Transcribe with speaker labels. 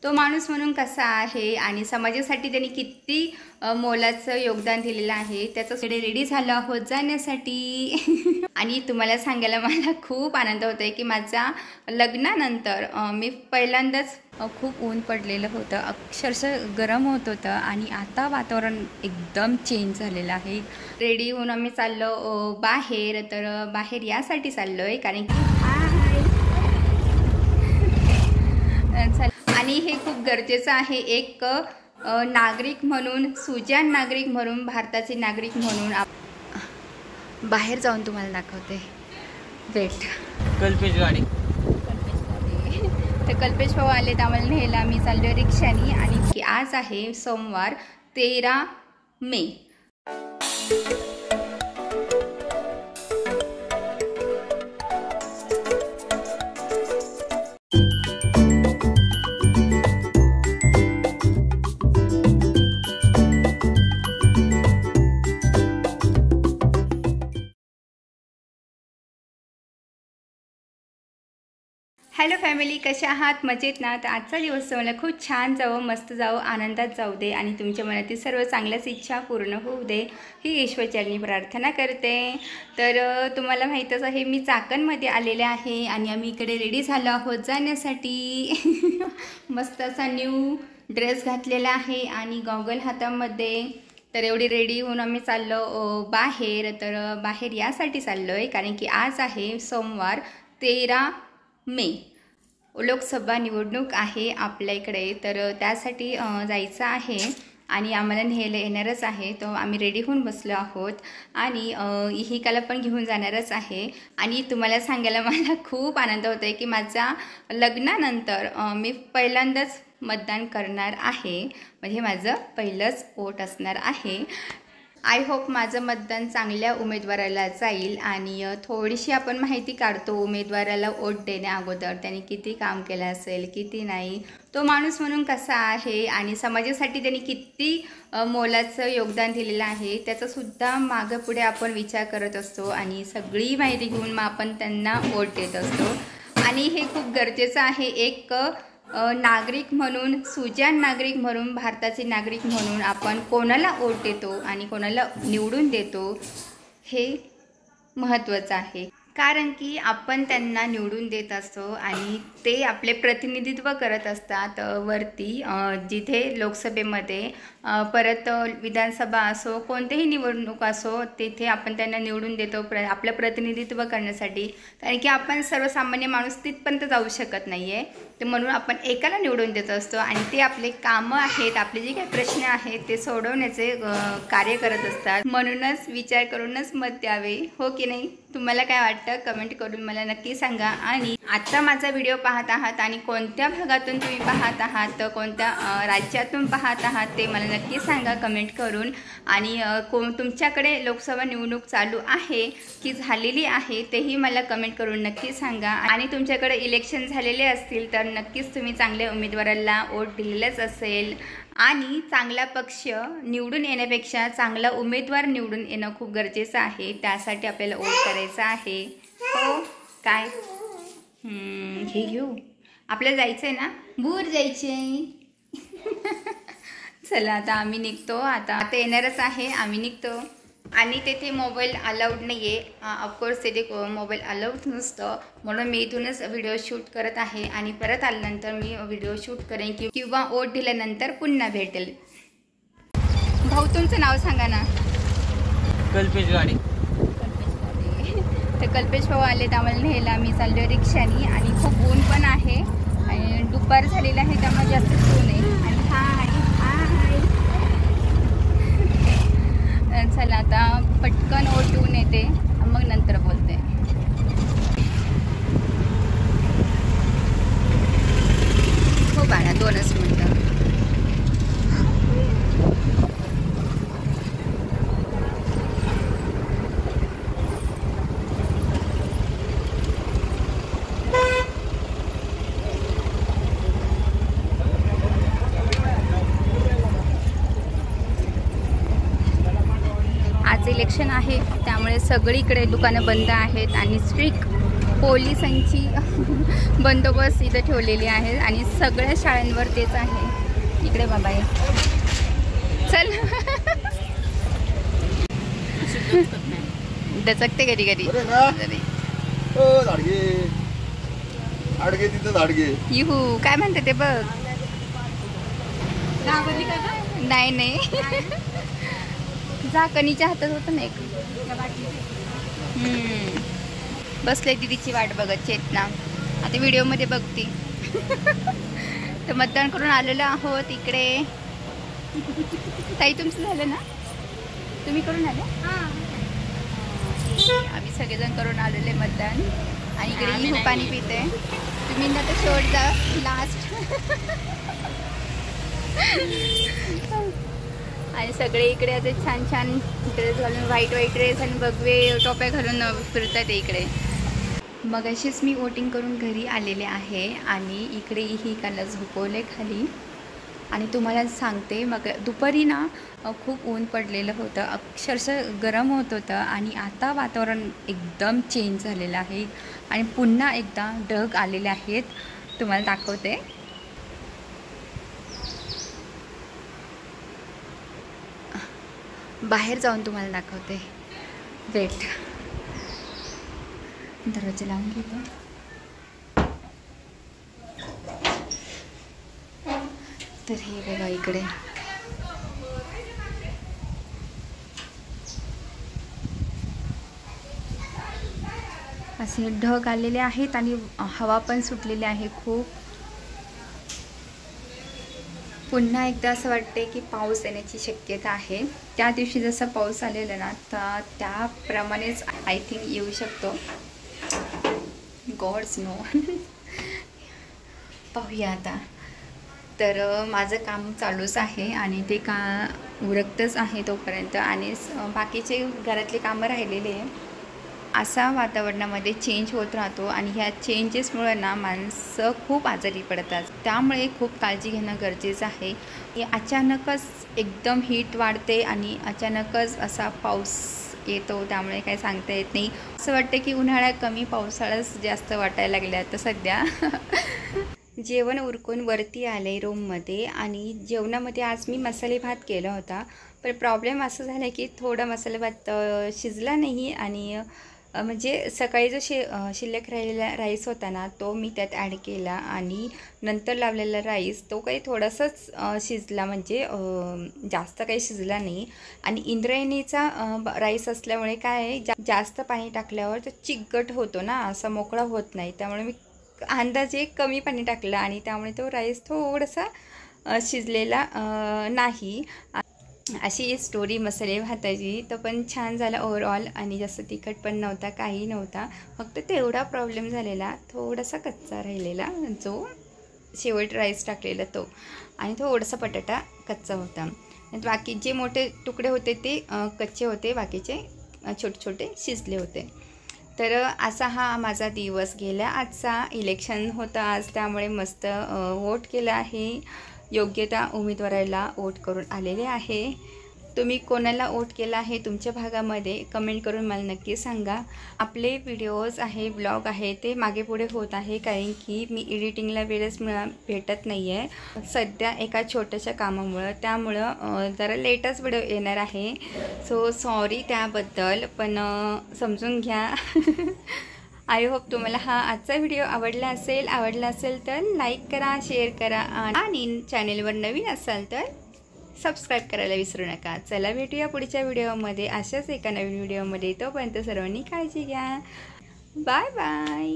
Speaker 1: तो माणूस म्हणून कसा आहे आणि समाजासाठी त्यांनी किती मोलाचं योगदान दिलेलं आहे त्याचं रेडी झालो आहोत जाण्यासाठी। आणि तुम्हाला सांगायला मला खूप आनंद होतोय की माझ्या लग्नानंतर मी पहिल्यांदाच खूप ऊन पडलेलं होतं, अक्षरशः गरम होत होतं आणि आता वातावरण एकदम चेंज झालेलं आहे। रेडी होऊन आम्ही चाललो बाहेर, तर बाहेर यासाठी चाललो आहे कारण की आणि हे खूप गरजेचं आहे। एक नागरिक म्हणून, सुजाण नागरिक म्हणून, भारताचे नागरिक म्हणून बाहेर जाऊन तुम्हाला दाखवते। वेट,
Speaker 2: कल्पेश गाडी
Speaker 1: तर कल्पेश भाऊ आले तर आम्हाला न्यायला आम्ही चाललो रिक्षानी। आणि आज आहे सोमवार 13 मे। हॅलो फॅमिली, कशा आहात? मजेत ना? तर आजचा दिवस मला खूप छान जावं, मस्त जावं, आनंदात जाऊ दे आणि तुमच्या मनातील सर्व चांगल्याच इच्छा पूर्ण होऊ दे ही ईश्वरचरणी प्रार्थना करते। तर तुम्हाला माहीतच आहे मी चाकणमध्ये आलेले आहे आणि आम्ही इकडे रेडी झालो आहोत जाण्यासाठी। मस्त असा न्यू ड्रेस घातलेला आहे आणि गॉगल हातामध्ये। तर एवढी रेडी होऊन आम्ही चाललो बाहेर, तर बाहेर यासाठी चाललो आहे कारण की आज आहे सोमवार 13 मे। लोकसभा निवडणूक आहे आपल्या इकडे, तर त्यासाठी जायचं आहे आणि आम्हाला न्यायला येणारच आहे। तो आम्ही रेडी होऊन बसलो आहोत आणि इहिकाला पण घेऊन जाणारच आहे। आणि तुम्हाला सांगायला मला खूप आनंद होतोय की माझ्या लग्नानंतर मी पहिल्यांदाच मतदान करणार आहे, म्हणजे माझं पहिलंच वोट असणार आहे। आय होप माझं मतदान चांगल्या उमेदवाराला जाईल आणि थोडीशी आपण माहिती काढतो उमेदवाराला वोट देण्या अगोदर त्यांनी किती काम केलं असेल, किती नाही, तो माणूस म्हणून कसा आहे आणि समाजासाठी त्यांनी किती मोलाचं योगदान दिलेलं आहे त्याचासुद्धा मागं पुढे आपण विचार करत असतो आणि सगळी माहिती घेऊन मग आपण त्यांना वोट देत असतो। आणि हे खूप गरजेचं आहे। एक नागरिक म्हणून, सुजाण नागरिक म्हणून, भारताचे नागरिक म्हणून आपण कोणाला वोट देतो आणि कोणाला निवडून देतो हे महत्त्वाचं आहे। कारण की आपण त्यांना निवडून देत असतो आणि ते आपले प्रतिनिधित्व करत असतात वरती, जिथे लोकसभेमध्ये, परत विधानसभा असो, कोणतेही निवडणूक असो, तिथे आपण त्यांना निवडून देतो आपलं प्रतिनिधित्व करण्यासाठी। कारण की आपण सर्वसामान्य माणूस तिथपर्यंत जाऊ शकत नाही आहे, तर म्हणून आपण एकाला निवडून देत असतो आणि ते आपले कामं आहेत, आपले जे काही प्रश्न आहेत ते सोडवण्याचे कार्य करत असतात। म्हणूनच विचार करूनच मत द्यावे, हो की नाही? तुम्हाला काय वाटतं कमेंट करून मला नक्की सांगा। आणि आता माझा व्हिडिओ पाहत आहात आणि कोणत्या भागातून तुम्ही पाहत आहात, कोणत्या राज्यातून पाहत आहात ते मला नक्की सांगा कमेंट करून। आणि तुमच्याकडे लोकसभा निवडणूक चालू आहे की झालेली आहे तेही मला कमेंट करून नक्की सांगा। आणि तुमच्याकडे इलेक्शन झालेले असतील तर नक्कीच तुम्ही चांगल्या उमेदवाराला वोट दिलेलंच असेल आणि चांगला पक्ष निवडून येण्यापेक्षा चांगला उमेदवार निवडून येणं खूप गरजेचं आहे। त्यासाठी आपल्याला वोट करायचं आहे, हो काय? हे घेऊ, आपल्याला जायचं आहे ना, बूर जायचे आहे। चला आता आम्ही निघतो, आता येणारच आहे, आम्ही निघतो। आणि तेथे मोबाईल अलाउड नाही आहे, ऑफकोर्स तेथे मोबाईल अलाउड नसतं, म्हणून मी इथूनच व्हिडिओ शूट करत आहे आणि परत आल्यानंतर मी व्हिडिओ शूट करेन किंवा वोट दिल्यानंतर पुन्हा भेटेल। भाऊ तुमचं नाव सांगा ना?
Speaker 2: कल्पेश गाडी।
Speaker 1: तर कल्पेश भाऊ आले तर आम्हाला न्यायला आम्ही चाललो रिक्षानी आणि खूप ऊन पण आहे आणि दुपार झालेलं आहे त्यामुळे जास्त ऊन आहे। आणि हाय चला आता पटकन ओटून येते, मग नंतर बोलते। हो बाळा, 2च मिनटं। इलेक्शन आहे त्यामुळे सगळीकडे दुकानं बंद आहेत आणि स्ट्रिक्ट पोलिसांची बंदोबस्त इथं ठेवलेली आहे आणि सगळ्या शाळांवर तेच आहे. इकडे बाबा आहे, चल. दचकते कधी कधी. युहू काय म्हणते ते बघ. नाही नाही, झाकणीच्या हातात होतं ना एक. बसले दीदीची वाट बघत चेतना. आता व्हिडिओमध्ये बघते. तर मतदान करून आलेलो आहोत इकडे. ताई तुमचं झालं ना, तुम्ही करून आले. आम्ही सगळेजण करून आलेले मतदान आणि इकडे ही पाणी पिते. तुम्ही ना तर शेवट जा लास्ट. आणि सगळे इकडे असे छान छान ड्रेस घालून, व्हाईट ड्रेस आणि भगवे टोप्या घालून फिरतात इकडे. मग अशीच मी वोटिंग करून घरी आलेले आहे आणि इकडे ही काला झोपवले खाली. आणि तुम्हाला सांगते, मग दुपारी ना खूप ऊन पडलेलं होतं, अक्षरशः गरम होत होतं आणि आता वातावरण एकदम चेंज झालेलं आहे आणि पुन्हा एकदा ढग आलेले आहेत. तुम्हाला दाखवते. बाहेर जाऊन तुम्हाला दाखवते. वेट, दरवाजा लावून घेतो. तर हे बघा इकडे असे ढग आलेले आहेत आणि हवा पण सुटलेली आहे खूप. पुन्हा एकदा असं वाटते की पाऊस येण्याची शक्यता आहे. त्या दिवशी जसा पाऊस आलेला ना, तर त्याप्रमाणेच आय थिंक येऊ शकतो. God knows. पाहूया आता. तर माझं काम चालूच आहे आणि ते का उरकतच आहे तोपर्यंत, आणि बाकीचे घरातले कामं राहिलेले आहे. असा वातावरणामध्ये चेंज होत राहतो आणि ह्या चेंजेसमुळे ना माणसं खूप आजारी पडतात. त्यामुळे खूप काळजी घेणं गरजेचं आहे. अचानकच एकदम हीट वाढते आणि अचानकच असा पाऊस येतो, त्यामुळे काही सांगता येत नाही. असं वाटतं की उन्हाळ्यात कमी, पावसाळ्यात जास्त वाटायला लागले आता सध्या. जेवण उरकून वरती आले रूममध्ये आणि जेवणामध्ये आज मी मसाले भात केला होता. पण प्रॉब्लेम असं झाला की थोडा मसाले भात शिजला नाही आणि म्हणजे सकाळी जो शिल्लक राहिलेला राईस होता ना, तो मी त्यात ॲड केला आणि नंतर लावलेला राईस तो काही थोडासाच शिजला, म्हणजे जास्त काही शिजला नाही. आणि इंद्रायणीचा राईस असल्यामुळे काय आहे, जास्त पाणी टाकल्यावर तो चिकट होतो ना, असा मोकळा होत नाही. त्यामुळे मी अंदाजे कमी पाणी टाकलं आणि त्यामुळे तो राईस थोडासा शिजलेला नाही. अशी स्टोरी मसाले भाताची. तो पण छान झाला ओव्हरऑल आणि जास्त तिखट पण नव्हता, काही नव्हता. फक्त तेवढा प्रॉब्लेम झालेला, थोडासा कच्चा राहिलेला जो शेवट राईस टाकलेला तो, आणि थोडासा बटाटा कच्चा होता. बाकी जे मोठे तुकडे होते ते कच्चे होते, बाकीचे छोटे छोटे शिजले होते. तर असा हा माझा दिवस गेला आजचा. इलेक्शन होतं आज, त्यामुळे मस्त वोट केलं आहे. योग्य त्या उमेदवाराला वोट करून आलेले आहे. तुम्ही कोणाला वोट केला आहे तुमच्या भागामध्ये कमेंट करून मला नक्की सांगा. आपले व्हिडिओज आहे, ब्लॉग आहे, ते मागे पुढे होत आहे कारण की मी एडिटिंगला वेळच भेटत नाही आहे सध्या एका छोट्याशा कामामुळं. त्यामुळं जरा लेटच व्हिडिओ येणार आहे. सो सॉरी त्याबद्दल, पण समजून घ्या. आय होप तुम्हाला हा आजचा व्हिडिओ आवडला असेल तर लाईक करा, शेअर करा आणि चॅनेलवर नवीन असाल तर सबस्क्राईब करायला विसरू नका. चला भेटूया पुढच्या व्हिडिओमध्ये अशाच एका नवीन व्हिडिओमध्ये. तोपर्यंत सर्वांनी काळजी घ्या. Bye bye.